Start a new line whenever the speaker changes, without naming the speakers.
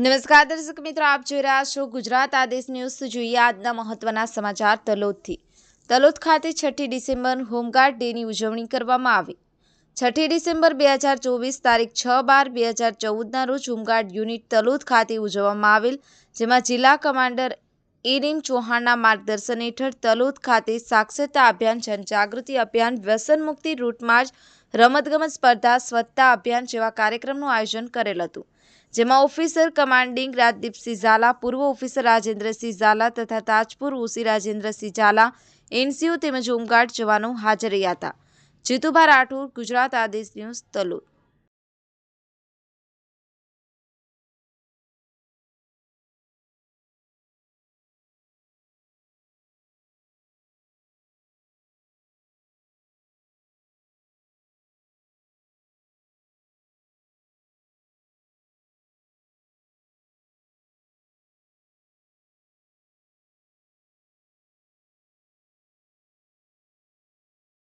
નમસ્કાર દર્શક મિત્રો, આપ જોઈ રહ્યા છો ગુજરાત આદેશ ન્યૂઝ। જોઈએ આજના મહત્વના સમાચાર તલોદથી। તલોદ ખાતે 6 ડિસેમ્બર હોમગાર્ડ ડેની ઉજવણી કરવામાં આવી। 6 ડિસેમ્બર 2024 તારીખ 6/12/2014ના રોજ હોમગાર્ડ યુનિટ તલોદ ખાતે ઉજવવામાં આવેલ, જેમાં જિલ્લા કમાન્ડર એનએમ ચૌહાણના માર્ગદર્શન હેઠળ તલોદ ખાતે સાક્ષરતા અભિયાન, જનજાગૃતિ અભિયાન, વ્યસન મુક્તિ રૂટ માર્ચ, રમતગમત સ્પર્ધા, સ્વચ્છતા અભિયાન જેવા કાર્યક્રમનું આયોજન કરેલ હતું, જેમાં ઓફિસર કમાન્ડિંગ રાજદીપસિંહ ઝાલા, પૂર્વ ઓફિસર રાજેન્દ્રસિંહ ઝાલા તથા તાજપુર ઓસી રાજેન્દ્રસિંહ ઝાલા, એનસીઓ તેમજ હોમગાર્ડ જવાનો હાજર રહ્યા હતા। જીતુભા રાઠોડ, ગુજરાત આદેશ ન્યૂઝ, તલોદ।